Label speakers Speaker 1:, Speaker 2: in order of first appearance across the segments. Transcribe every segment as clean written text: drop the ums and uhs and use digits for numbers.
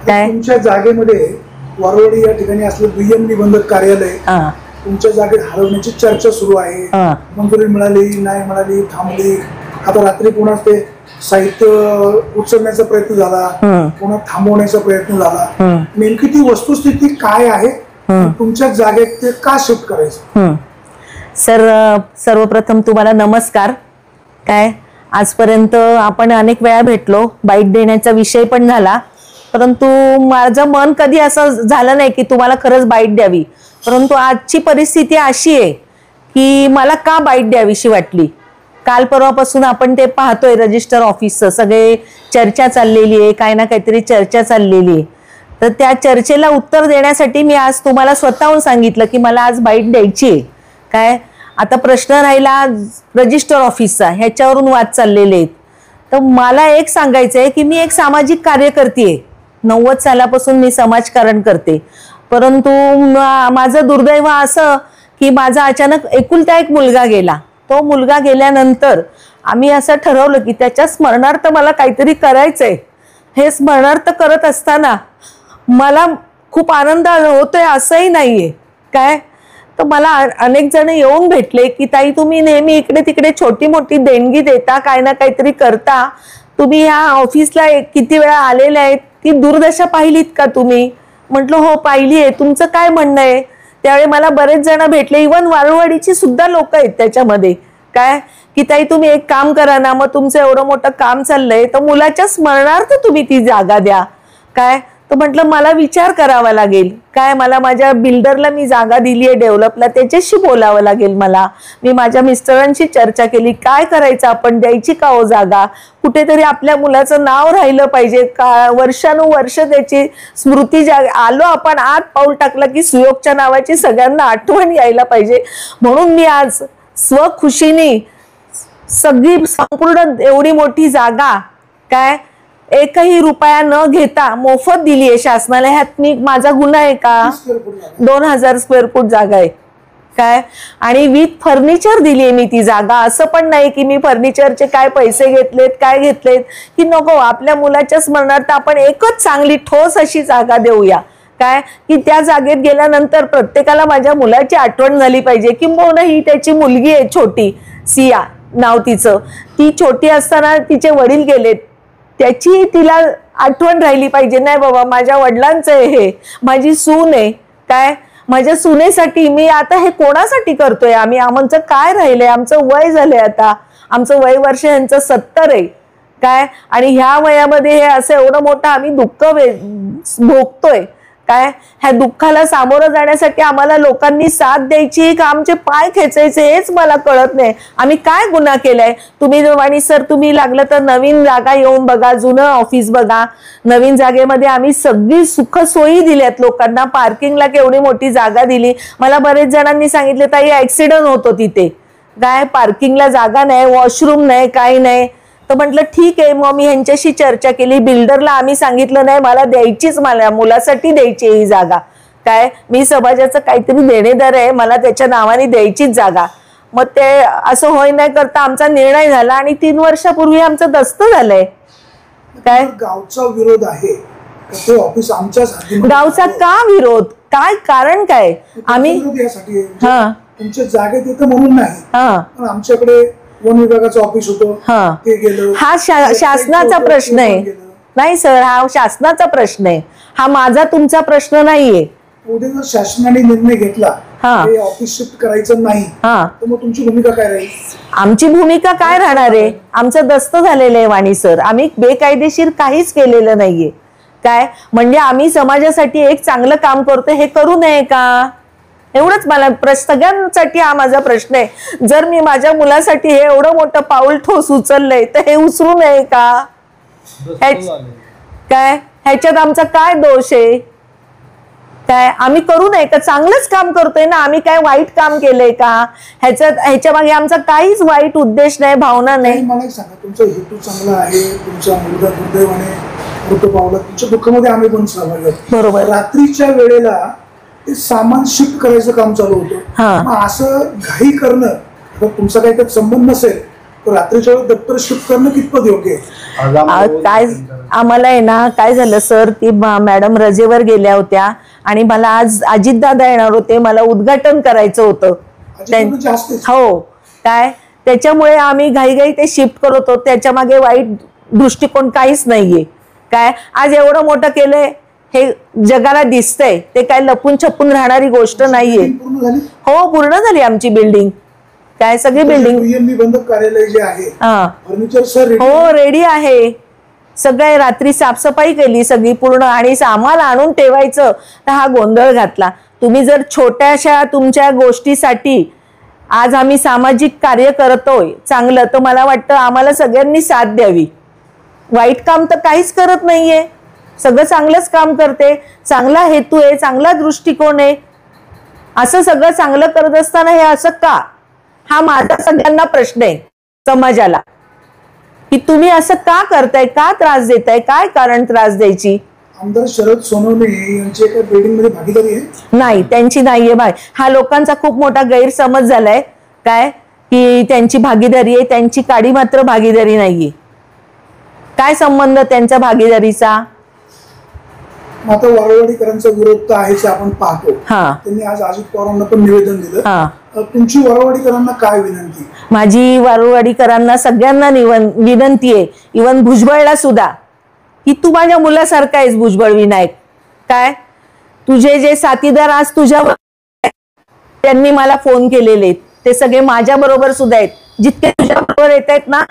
Speaker 1: तुमच्या जागेमध्ये वारवाडी या ठिकाणी असलेलं दुय्यम निबंधक कार्यालय तुमच्या जागेत हलवण्याची चर्चा सुरू आहे. मंजुरी मिळाली नाही मिळाली, थांबली. आता रात्री पुन्हा ते साहित्य उचलण्याचा प्रयत्न झाला, पुन्हा थांबवण्याचा प्रयत्न झाला. नेमकी ती वस्तुस्थिती काय आहे, तुमच्या जागेत ते का शिफ्ट करायचं?
Speaker 2: सर, सर्वप्रथम तुम्हाला नमस्कार. काय आजपर्यंत आपण अनेक वेळा भेटलो, बाईट देण्याचा विषय पण झाला, परंतु माझं मन कधी असं झालं नाही की तुम्हाला खरंच बाईट द्यावी. परंतु आजची परिस्थिती अशी आहे की मला का बाईट द्यावीशी वाटली. काल परवापासून आपण ते पाहतोय रजिस्टर ऑफिसचं सगळे चर्चा चाललेली आहे, काही ना काहीतरी चर्चा चाललेली आहे. तर त्या चर्चेला उत्तर देण्यासाठी मी आज तुम्हाला स्वतःहून सांगितलं की मला आज बाईट द्यायची आहे. काय आता प्रश्न राहिला रजिस्टर ऑफिसचा, ह्याच्यावरून वाद चाललेले आहेत. तर मला एक सांगायचं आहे की मी एक सामाजिक कार्यकर्ती आहे. 90 सालापासून मी समाजकारण करते. परंतु माझं दुर्दैव असं की माझा अचानक एकुलता एक मुलगा गेला. तो मुलगा गेल्यानंतर आम्ही असं ठरवलं की त्याच्या स्मरणार्थ मला काहीतरी करायचंय. हे स्मरणार्थ करत असताना मला खूप आनंद होतोय असंही नाहीये. काय तर मला अनेक जण येऊन भेटले की ताई तुम्ही नेहमी इकडे तिकडे छोटी मोठी देणगी देता, काय ना काहीतरी करता, तुम्ही या ऑफिसला किती वेळा आलेले आहेत, ती दुर्दशा पाहिलीत का तुम्ही? म्हटलं हो पाहिली आहे, तुमचं काय म्हणणं आहे? त्यावेळी मला बरेच जण भेटले, इव्हन वाळवाडीची सुद्धा लोक आहेत त्याच्यामध्ये. काय की ताई तुम्ही एक काम करा ना, मग तुमचं एवढं मोठं काम चाललंय तर मुलाच्या स्मरणार्थ तुम्ही ती जागा द्या. काय तर म्हटलं मला विचार करावा लागेल. काय मला माझ्या बिल्डरला मी जागा दिली आहे डेव्हलपला, त्याच्याशी बोलावं लागेल. मी माझ्या मिस्टरांशी चर्चा केली, काय करायचं आपण, द्यायची का हो जागा? कुठेतरी आपल्या मुलाचं नाव राहिलं पाहिजे का, वर्षानुवर्ष त्याची स्मृती आलो आपण आत पाऊल टाकलं की सुयोगच्या नावाची सगळ्यांना आठवण यायला पाहिजे. म्हणून मी आज स्वखुशीने सगळी संपूर्ण एवढी मोठी जागा काय एकही रुपया न घेता मोफत दिली आहे शासनाला. ह्यात मी माझा गुन्हा आहे का? 2000 स्क्वेअर फूट जागा आहे. काय आणि विथ फर्निचर दिली आहे मी ती जागा. असं पण नाही की मी फर्निचरचे काय पैसे घेतलेत काय घेतलेत की नको, आपल्या मुलाच्या स्मरणार्थ आपण एकच चांगली ठोस अशी जागा देऊया. काय की त्या जागेत गेल्यानंतर प्रत्येकाला माझ्या मुलाची आठवण झाली पाहिजे. किंबहुना ही त्याची मुलगी आहे छोटी, सिया नाव तिचं. ती छोटी असताना तिचे वडील गेलेत, त्याची तिला आठवण राहिली पाहिजे. नाही बाबा माझ्या वडिलांचं आहे, हे माझी सून आहे. काय माझ्या सुनेसाठी मी आता हे कोणासाठी करतोय? आमचं काय राहिलंय? आमचं वय झालंय आता, आमचं वय वर्ष यांचं 70 आहे. काय आणि ह्या वयामध्ये हे असं एवढं मोठं आम्ही दुःख भोगतोय. काय ह्या दुःखाला सामोरं जाण्यासाठी आम्हाला लोकांनी साथ द्यायची का आमचे पाय खेचायचे हेच मला कळत नाही. आम्ही काय गुन्हा केलाय? तुम्ही आणि सर तुम्ही लागलं तर नवीन जागा येऊन बघा, जुनं ऑफिस बघा. नवीन जागेमध्ये आम्ही सगळी सुख सोयी दिल्यात लोकांना. पार्किंगला केवढी मोठी जागा दिली. मला बरेच जणांनी सांगितले ताई ऍक्सिडेंट होतो तिथे. काय पार्किंगला जागा नाही, वॉशरूम नाही, काही नाही. तर म्हटलं ठीक आहे. मग मी ह्यांच्याशी चर्चा केली. बिल्डरला आम्ही सांगितलं नाही मला द्यायचीच, मला मुलासाठी द्यायची ही जागा. काय मी समाजाचं काहीतरी देणेदार आहे, मला त्याच्या नावाने द्यायचीच जागा. मग ते असं होय नाही करता आमचा निर्णय झाला आणि 3 वर्षापूर्वी आमचं दस्त झालंय. काय
Speaker 1: गावचा विरोध आहे ते ऑफिस आमच्याच
Speaker 2: गावचा का विरोध? काय कारण काय? आम्ही
Speaker 1: तुमच्या जागेत येतं म्हणून नाही, पण आमच्याकडे वन विभागाचं ऑफिस होतं ते गेलं.
Speaker 2: हा शासनाचा प्रश्न आहे. नाही सर, हा शासनाचा प्रश्न आहे. हा माझा तुमचा प्रश्न नाहीये.
Speaker 1: उद्या जर शासनाने निर्णय घेतला ऑफिस शिफ्ट करायचं नाही तर मग तुमची भूमिका काय राहील?
Speaker 2: आमची भूमिका काय राहणार आहे? आमचं दस्त झालेलं आहे वाणी सर. आम्ही बेकायदेशीर काहीच केलेलं नाहीये. काय म्हणजे आम्ही समाजासाठी एक चांगलं काम करतो, हे करू नये का? एवढंच मला सगळ्यांसाठी हा माझा प्रश्न आहे. जर मी माझ्या मुलासाठी हे एवढं मोठं पाऊल ठोस उचललंय तर हे उचलू नये का? काय ह्याच्यात आमचा काय दोष आहे? काय आम्ही करू नये का? चांगलंच काम करतोय ना आम्ही. काय वाईट काम केलंय का? ह्याच्या मागे आमचा काहीच वाईट उद्देश नाही, भावना नाही.
Speaker 1: मला सांगा, तुमचा हेतू चांगला आहे. तुमचा मुलगा दुर्दैवाने मृत्यू पावला, तुमच्या दुःखामध्ये आम्ही पण सहभागी आहोत.
Speaker 2: बरोबर.
Speaker 1: रात्रीच्या वेळेला ते सामान शिफ्ट करायचं काम चालू होतं. असं घाई करणं, तुमचा काही त्यात संबंध नसेल तर रात्रीच्या वेळेस दप्तर शिफ्ट करणं कितपत योग्य आहे?
Speaker 2: काय आम्हाला आहे ना, काय झालं सर, ती मॅडम रजेवर गेल्या होत्या आणि मला आज अजितदादा येणार होते, मला उद्घाटन करायचं होतं. हो, काय त्याच्यामुळे आम्ही घाईघाई ते शिफ्ट करत होतो. त्याच्या मागे वाईट दृष्टिकोन काहीच नाहीये. काय आज एवढं मोठं केलंय हे जगाला दिसतंय, ते काय लपून छपून राहणारी गोष्ट नाहीये. हो, पूर्ण झाली आमची बिल्डिंग. काय सगळी बिल्डिंग
Speaker 1: कार्यालय जे आहे फर्निचर
Speaker 2: हो रेडी आहे. सगळे रात्री साफसफाई केली सगळी पूर्ण, आणि सामान आणून ठेवायचं तर हा गोंधळ घातला. तुम्ही जर छोट्याशा तुमच्या गोष्टीसाठी आज आम्ही सामाजिक कार्य करतोय चांगलं, तर मला वाटतं आम्हाला सगळ्यांनी साथ द्यावी. वाईट काम तर काहीच करत नाहीये, सगळं चांगलंच काम करते. चांगला हेतू आहे, चांगला दृष्टिकोन आहे. असं सगळं चांगलं करत असताना हे असं का, हा माझा सगळ्यांना प्रश्न आहे समाजाला, की तुम्ही असं का करताय, का त्रास देताय, काय कारण त्रास द्यायची.
Speaker 1: आमदार शरद सोनवणे यांची एका बिल्डिंग मध्ये भागीदारी आहे?
Speaker 2: नाही, त्यांची नाहीये भाई. हा लोकांचा खूप मोठा गैरसमज झालाय काय, की त्यांची भागीदारी आहे. त्यांची काडी मात्र भागीदारी नाहीये. काय संबंध त्यांच्या भागीदारीचा?
Speaker 1: आता वरवडीकरांचा विरोध तर आहेच, आपण पाहतो. त्यांनी आज अजित पवारांना पण निवेदन दिलं. तुमची वरवडीकरांना काय विनंती?
Speaker 2: माझी वरवडीकरांना सगळ्यांना विनंती आहे, इवन भुजबळला सुद्धा, की तू माझ्या मुलासारखा आहेस भुजबळ विनायक. काय तुझे जे साथीदार आज तुझ्या त्यांनी मला फोन केलेले, ते सगळे माझ्या बरोबर सुद्धा आहेत. जितके तुझ्या बरोबर येत आहेत ना,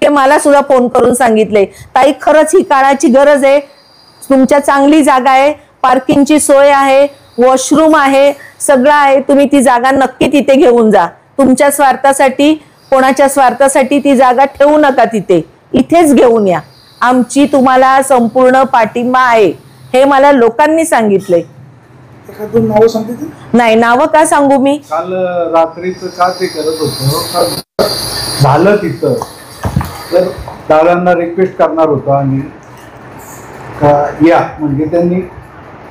Speaker 2: ते मला सुद्धा फोन करून सांगितले, ताई खरंच ही काळाची गरज आहे. तुमच्या चांगली जागा आहे, पार्किंगची सोय आहे, वॉशरूम आहे, सगळं आहे. तुम्ही ती जागा नक्की तिथे घेऊन जा. तुमच्या स्वार्थासाठी, कोणाच्या स्वार्थासाठी ती जागा ठेवू नका तिथे, इथेच घेऊन या. आमची तुम्हाला संपूर्ण पाठिंबा आहे, हे मला लोकांनी सांगितलंय. नाही, नावं का सांगू मी?
Speaker 3: काल रात्रीचं का ते करत होतो झालं तिथं, तर दादांना रिक्वेस्ट करणार होतो आणि या म्हणजे त्यांनी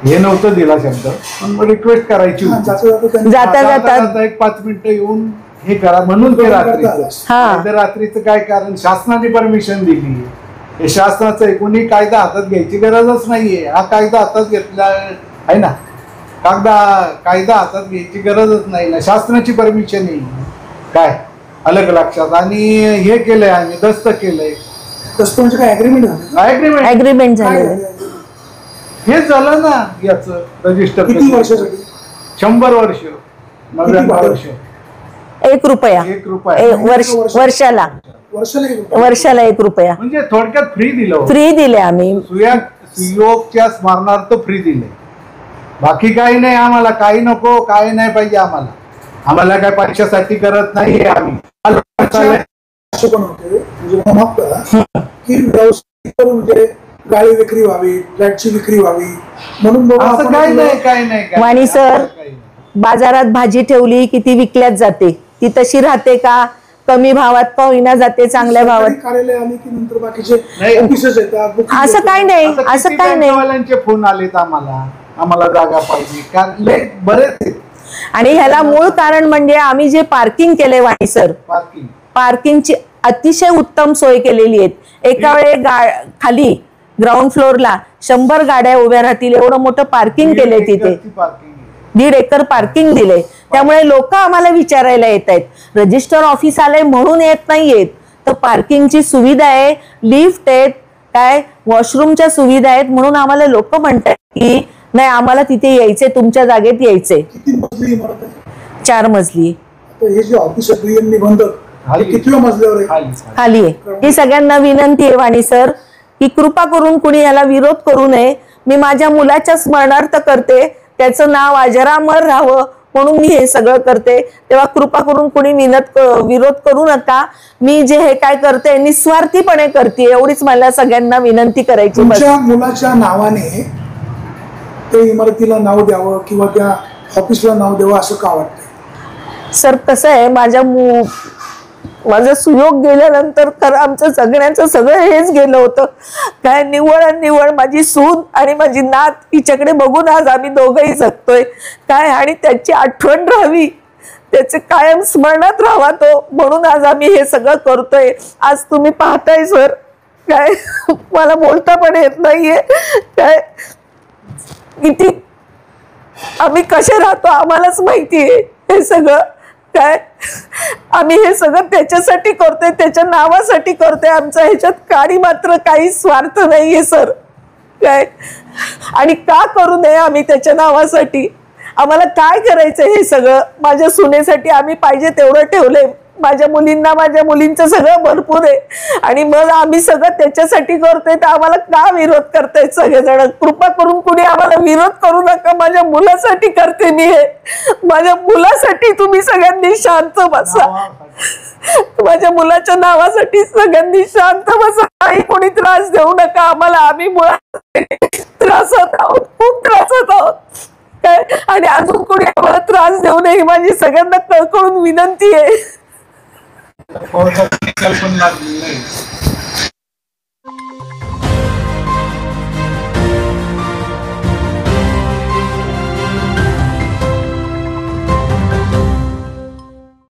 Speaker 3: हे नव्हतं दिला शब्द, पण रिक्वेस्ट करायची होती.
Speaker 2: जाता जाता
Speaker 3: एक 5 मिनिटं येऊन हे करा म्हणून ते रात्रीचं. रात्रीचं काय कारण, शासनाने परमिशन दिली. हे शासनाचं एकूणही कायदा हातात घ्यायची गरजच नाहीये. हा कायदा हातात घेतला आहे ना, कायदा हातात घ्यायची गरजच नाही ना, शासनाची परमिशन येईल. काय अलग लक्षात, आणि हे केलंय आम्ही, दस्त केलंय.
Speaker 1: दस्त म्हणजे काय,
Speaker 2: ऍग्रीमेंट झालं.
Speaker 3: हे झालं ना याचं रजिस्टर.
Speaker 1: किती वर्षासाठी?
Speaker 3: 100 वर्ष. 90 वर्ष.
Speaker 2: 1 रुपया वर्षाला. वर्षाला 1 रुपया.
Speaker 3: म्हणजे थोडक्यात फ्री दिलं.
Speaker 2: फ्री दिले आम्ही.
Speaker 3: सुयोगच्या स्मरणार्थ फ्री दिले. बाकी काही नाही आम्हाला, काही नको, काही नाही पाहिजे आम्हाला. आम्हाला काय पैशासाठी करत नाही आम्ही.
Speaker 1: गाडी विक्री व्हावी, फ्लॅटची विक्री व्हावी म्हणून
Speaker 3: असं काही नाही.
Speaker 2: वाणी सर, बाजारात भाजी ठेवली की ती विकल्याच जाते, ती तशी राहते का? कमी भावात का होईना जाते, चांगल्या भावात.
Speaker 1: कार्यालय आले की नंतर बाकीचे ऑफिसेस येतात.
Speaker 2: असं काही नाही, असं काही नाही.
Speaker 3: फोन आलेत आम्हाला जागा पाहिजे, बरेच.
Speaker 2: आणि ह्याला मूळ कारण म्हणजे आम्ही जे पार्किंग केलंय वाणी सर, पार्किंगची अतिशय उत्तम सोय केलेली आहे. एका वेळी खाली ग्राउंड फ्लोअरला 100 गाड्या उभ्या राहतील एवढं मोठं पार्किंग केलंय तिथे. 1.5 एकर पार्किंग दिलंय. त्यामुळे लोक आम्हाला विचारायला येत आहेत. रजिस्टर ऑफिस आलंय म्हणून येत नाहीयेत, तर पार्किंगची सुविधा आहे, लिफ्ट आहेत, काय वॉशरूमच्या सुविधा आहेत, म्हणून आम्हाला लोक म्हणतात की नाही आम्हाला तिथे यायचंय, तुमच्या जागेत यायचंय. 4 मजली.
Speaker 1: हे जे ऑफिस किती मजल्यावर आहे?
Speaker 2: खाली आहे. ही सगळ्यांना विनंती आहे वाणी सर, की कृपा करून कुणी याला विरोध करू नये. मी माझ्या मुलाच्या स्मरणार्थ करते, त्याचं नाव अजरामर राहावं म्हणून मी हे सगळं करते. तेव्हा कृपा करून कुणी विरोध करू नका. मी जे हे काय करते निस्वार्थीपणे करते, एवढीच मला सगळ्यांना विनंती करायची.
Speaker 1: तुमच्या मुलाच्या नावाने त्या इमारतीला नाव द्यावं किंवा त्या ऑफिसला नाव द्यावं असं का वाटतंय?
Speaker 2: सर कसं आहे, माझं सुयोग गेल्यानंतर खरं आमचं सगळ्यांचं सगळं हेच गेलं होतं. काय निवळ माझी सून आणि माझी नात हिच्याकडे बघून आज आम्ही दोघंही जगतोय. काय आणि त्याची आठवण राहावी त्याचे कायम स्मरणात राहावा तो, म्हणून आज आम्ही हे सगळं करतोय. आज तुम्ही पाहताय सर, काय मला बोलता पण येत नाहीये, काय किती आम्ही कसे राहतो आम्हालाच माहितीये. हे सगळं काय आम्ही हे सगळं त्याच्यासाठी करतोय, त्याच्या नावासाठी करतोय. आमचा ह्याच्यात काही मात्र काही स्वार्थ नाहीये सर, काय. आणि का करू नये आम्ही त्याच्या नावासाठी? आम्हाला काय करायचंय हे सगळं? माझ्या सुनेसाठी आम्ही पाहिजे तेवढं ठेवलंय, माझ्या मुलींना माझ्या मुलींचं सगळं भरपूर आहे, आणि मग आम्ही सगळं त्याच्यासाठी करतोय. तर आम्हाला का विरोध करतायत सगळेजण? कृपा करून कुणी आम्हाला विरोध करू नका. माझ्या मुलासाठी करते मी हे, माझ्या मुलासाठी तुम्ही सगळ्यांनी शांत बसा. माझ्या मुलाच्या नावासाठी सगळ्यांनी शांत बसा. काही कोणी त्रास देऊ नका आम्हाला. आम्ही मुळात त्रासात आहोत, खूप त्रासात आहोत, काय. आणि अजून कोणी आम्हाला त्रास देऊ नये माझी सगळ्यांना कळकळून विनंती आहे.